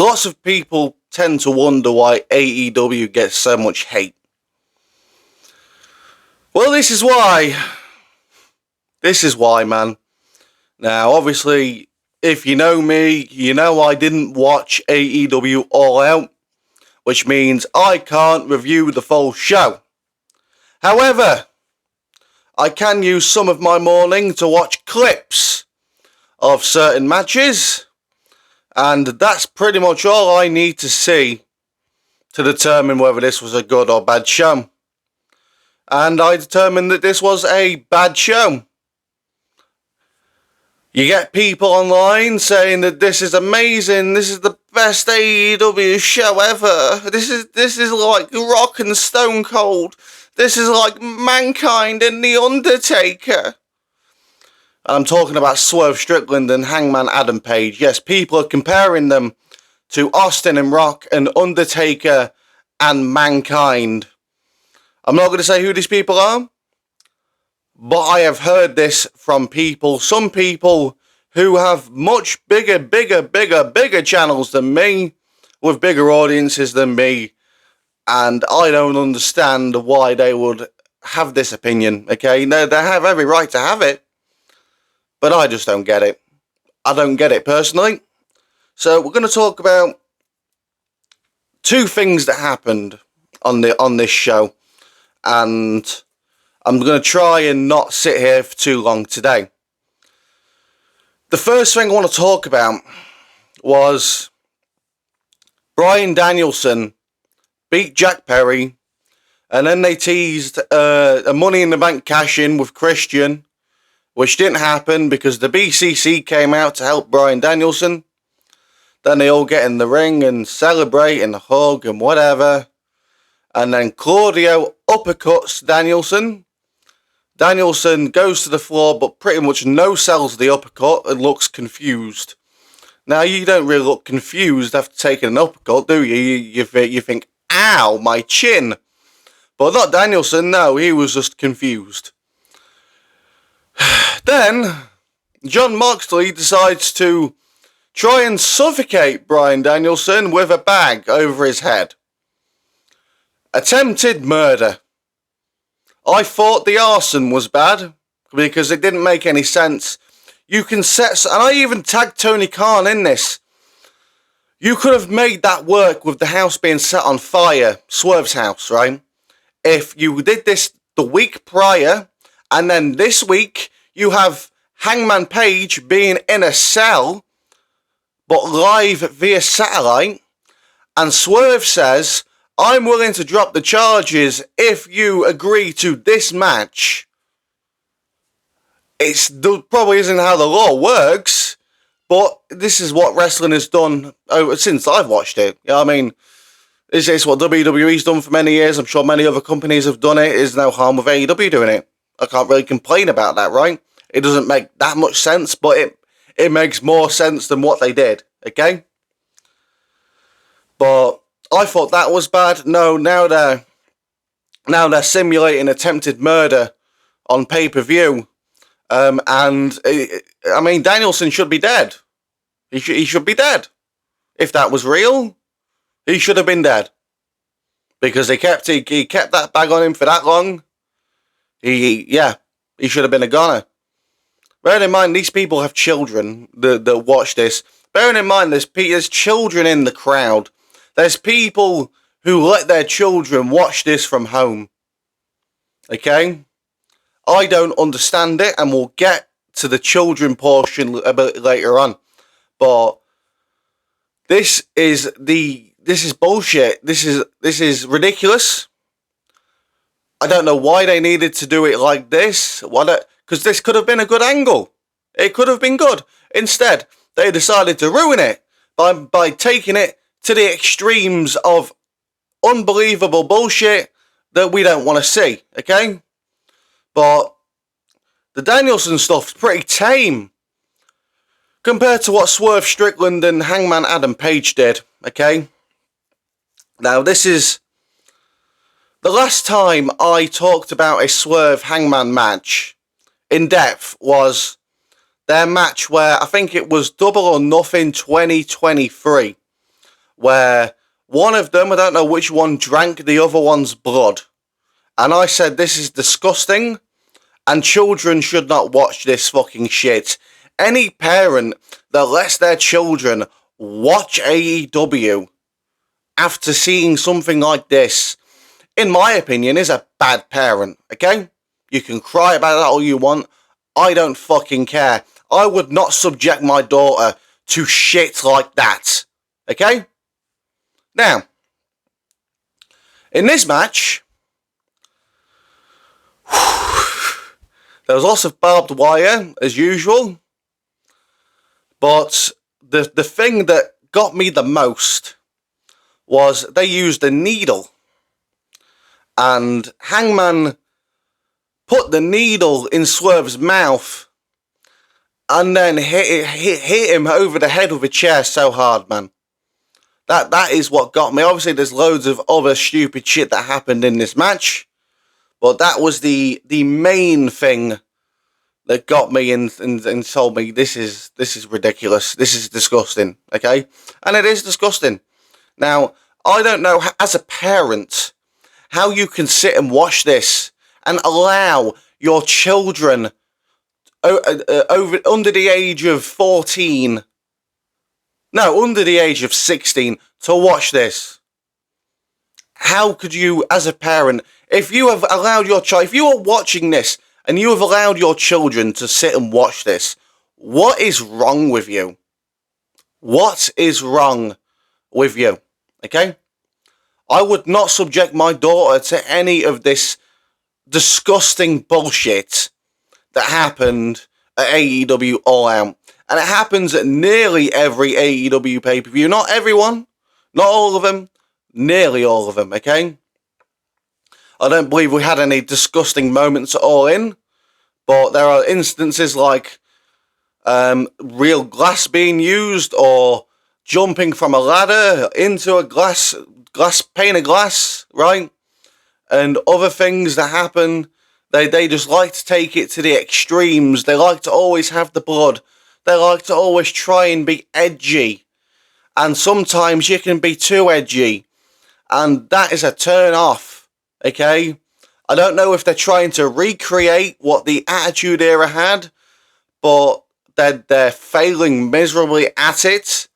lots of people tend to wonder why AEW gets so much hate. Well, this is why. This is why, man. Now, obviously, if you know me, you know I didn't watch AEW All Out, which means I can't review the full show. However, I can use some of my morning to watch clips of certain matches, and that's pretty much all I need to see to determine whether this was a good or bad show. And I determined that this was a bad show. You get people online saying that this is amazing, this is the best AEW show ever, this is like Rock and Stone Cold, this is like Mankind and The Undertaker. I'm talking about Swerve Strickland and Hangman Adam Page. Yes, people are comparing them to Austin and Rock and Undertaker and Mankind. I'm not going to say who these people are, but I have heard this from people, some people who have much bigger channels than me, with bigger audiences than me, and I don't understand why they would have this opinion, okay? No, they have every right to have it, but I just don't get it. I don't get it personally. So we're going to talk about two things that happened on this show, and I'm going to try and not sit here for too long today. The first thing I want to talk about was Bryan Danielson beat Jack Perry, and then they teased a Money in the Bank cash-in with Christian, which didn't happen because the BCC came out to help Bryan Danielson. Then they all get in the ring and celebrate and hug and whatever. And then Claudio uppercuts Danielson. Danielson goes to the floor, but pretty much no-sells the uppercut and looks confused. Now, you don't really look confused after taking an uppercut, do you? You think, ow, my chin. But not Danielson, no, he was just confused. Then, Jon Moxley decides to try and suffocate Bryan Danielson with a bag over his head. Attempted murder. I thought the arson was bad because it didn't make any sense. You can set, and I even tagged Tony Khan in this. You could have made that work with the house being set on fire, Swerve's house, right? If you did this the week prior, and then this week you have Hangman Page being in a cell, but live via satellite, and Swerve says, I'm willing to drop the charges if you agree to this match. It probably isn't how the law works, but this is what wrestling has done since I've watched it. You know what I mean? This is what WWE's done for many years. I'm sure many other companies have done it. There's no harm with AEW doing it. I can't really complain about that, right? It doesn't make that much sense, but it makes more sense than what they did, okay? But I thought that was bad. No, now they're simulating attempted murder on pay-per-view. And I mean, Danielson should be dead. He should be dead. If that was real, he should have been dead. Because he kept that bag on him for that long. He should have been a goner. Bearing in mind, these people have children that watch this. Bearing in mind, there's children in the crowd. There's people who let their children watch this from home. Okay? I don't understand it, and we'll get to the children portion a bit later on. But this is bullshit. This is ridiculous. I don't know why they needed to do it like this. Because this could have been a good angle. It could have been good. Instead, they decided to ruin it by taking it to the extremes of unbelievable bullshit that we don't want to see, okay? But the Danielson stuff's pretty tame compared to what Swerve Strickland and Hangman Adam Page did, okay? Now, this is the last time I talked about a Swerve Hangman match in depth was their match where I think it was Double or Nothing 2023. where one of them, I don't know which one, drank the other one's blood. And I said, this is disgusting, and children should not watch this fucking shit. Any parent that lets their children watch AEW after seeing something like this, in my opinion, is a bad parent, okay? You can cry about that all you want. I don't fucking care. I would not subject my daughter to shit like that, okay? Now, in this match, there was lots of barbed wire, as usual. But the thing that got me the most was they used a needle. And Hangman put the needle in Swerve's mouth and then hit him over the head with a chair so hard, man. That is what got me. Obviously, there's loads of other stupid shit that happened in this match. But that was the main thing that got me and told me this is ridiculous. This is disgusting, okay? And it is disgusting. Now, I don't know, as a parent, how you can sit and watch this and allow your children under the age of 14, no, under the age of 16, to watch this. How could you, as a parent, if you have allowed your child, if you are watching this and you have allowed your children to sit and watch this, what is wrong with you? What is wrong with you? Okay? I would not subject my daughter to any of this disgusting bullshit that happened at AEW All Out. And it happens at nearly every AEW pay-per-view. Not everyone, not all of them, nearly all of them, okay? I don't believe we had any disgusting moments at All In, but there are instances like real glass being used, or jumping from a ladder into a pane of glass, right? And other things that happen. They just like to take it to the extremes. They like to always have the blood. They like to always try and be edgy. And sometimes you can be too edgy. And that is a turn off, okay? I don't know if they're trying to recreate what the Attitude Era had, but they're failing miserably at it.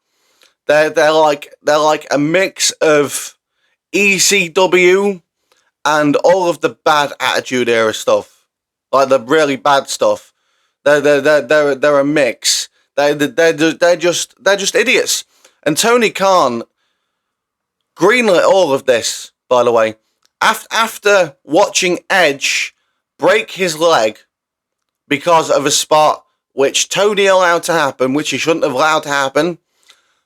They're like a mix of ECW and all of the bad Attitude Era stuff, like the really bad stuff. They're a mix. They're just idiots. And Tony Khan greenlit all of this, by the way. After watching Edge break his leg because of a spot which Tony allowed to happen, which he shouldn't have allowed to happen,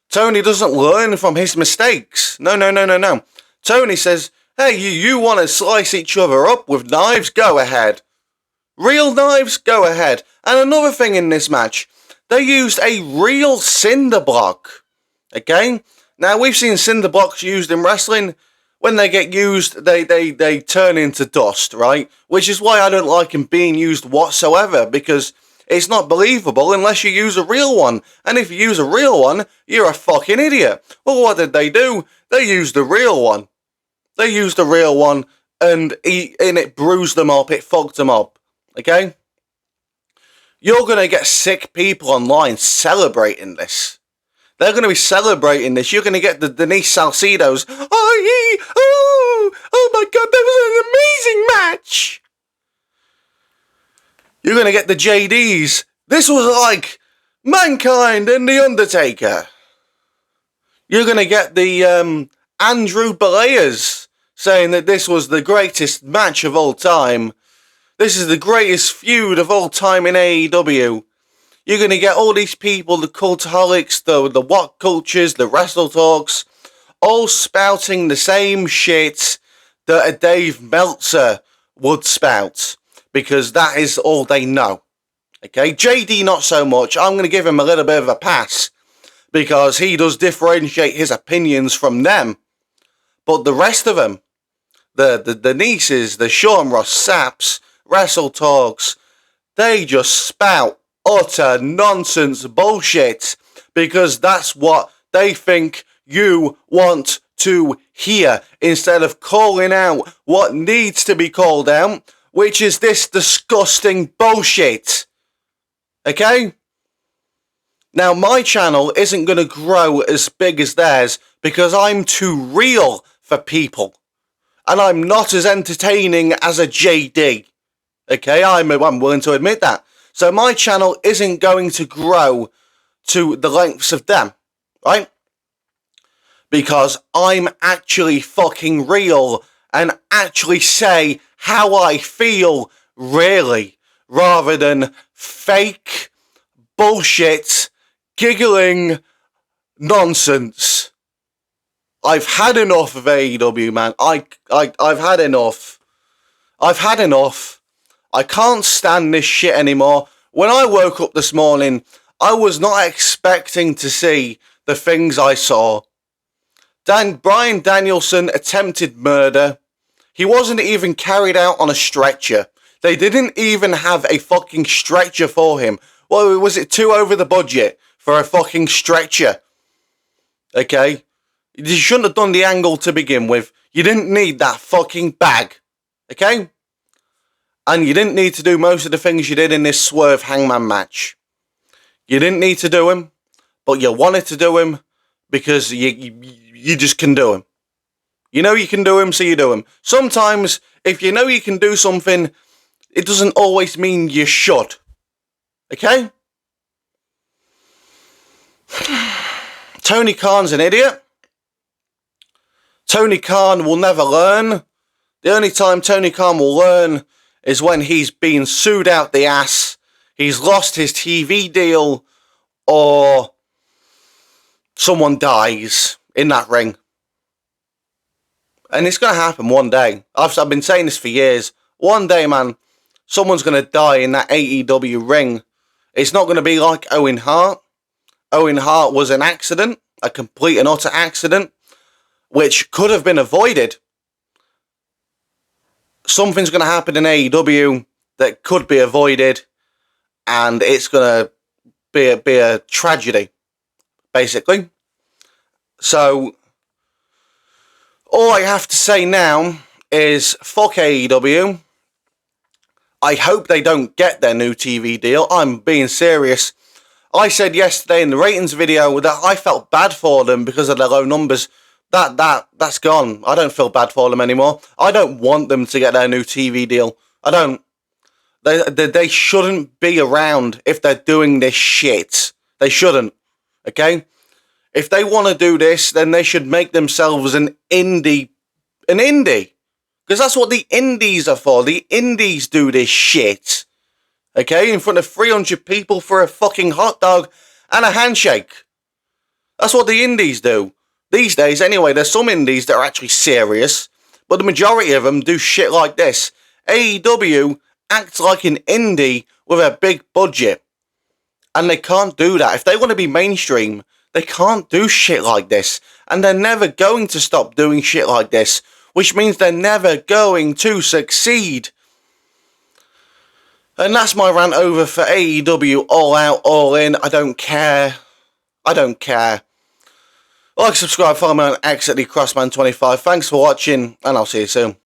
Tony doesn't learn from his mistakes. No. Tony says, hey, you want to slice each other up with knives? Go ahead. Real knives? Go ahead. And another thing in this match, they used a real cinder block. Okay? Now, we've seen cinder blocks used in wrestling. When they get used, they turn into dust, right? Which is why I don't like them being used whatsoever, because it's not believable unless you use a real one. And if you use a real one, you're a fucking idiot. Well, what did they do? They used the real one. And it bruised them up. It fucked them up. Okay? You're going to get sick people online celebrating this. They're going to be celebrating this. You're going to get the Denise Salcidos. Oh my God, that was an amazing match. You're going to get the JDs. This was like Mankind and The Undertaker. You're going to get the Andrew Belair's saying that this was the greatest match of all time. This is the greatest feud of all time in AEW. You're going to get all these people, the cultaholics, the what cultures, the wrestle talks, all spouting the same shit that a Dave Meltzer would spout, because that is all they know. Okay, JD not so much. I'm going to give him a little bit of a pass, because he does differentiate his opinions from them. But the rest of them, the nieces, the Sean Ross Sapps, wrestle talks, they just spout utter nonsense bullshit, because that's what they think you want to hear, instead of calling out what needs to be called out, which is this disgusting bullshit. Okay? Now, my channel isn't going to grow as big as theirs because I'm too real for people. And I'm not as entertaining as a JD. Okay, I'm willing to admit that. So my channel isn't going to grow to the lengths of them, right? Because I'm actually fucking real and actually say how I feel, really, rather than fake bullshit, giggling nonsense. I've had enough of AEW, man. I've had enough. I've had enough. I can't stand this shit anymore. When I woke up this morning, I was not expecting to see the things I saw. Brian Danielson attempted murder. He wasn't even carried out on a stretcher. They didn't even have a fucking stretcher for him. Well, was it too over the budget for a fucking stretcher? Okay? You shouldn't have done the angle to begin with. You didn't need that fucking bag. Okay? And you didn't need to do most of the things you did in this Swerve Hangman match. You didn't need to do him, but you wanted to do him because you just can do him. You know you can do him, so you do him. Sometimes, if you know you can do something, it doesn't always mean you should. Okay? Tony Khan's an idiot. Tony Khan will never learn. The only time Tony Khan will learn is when he's been sued out the ass, he's lost his TV deal, or someone dies in that ring. And it's going to happen one day. I've been saying this for years. One day, man, someone's going to die in that AEW ring. It's not going to be like Owen Hart. Owen Hart was an accident, a complete and utter accident, which could have been avoided. Something's going to happen in AEW that could be avoided, and it's going to be a tragedy, basically. So, all I have to say now is fuck AEW. I hope they don't get their new TV deal. I'm being serious. I said yesterday in the ratings video that I felt bad for them because of their low numbers. That's gone. I don't feel bad for them anymore. I don't want them to get their new TV deal. I don't. They shouldn't be around if they're doing this shit. They shouldn't. Okay? If they want to do this, then they should make themselves an indie. An indie. Because that's what the indies are for. The indies do this shit. Okay? In front of 300 people for a fucking hot dog and a handshake. That's what the indies do. These days, anyway, there's some indies that are actually serious, but the majority of them do shit like this. AEW acts like an indie with a big budget, and they can't do that. If they want to be mainstream, they can't do shit like this, and they're never going to stop doing shit like this, which means they're never going to succeed. And that's my rant over for AEW. All out, all in. I don't care. I don't care. Like, subscribe, follow me on X at the Crossman25. Thanks for watching, and I'll see you soon.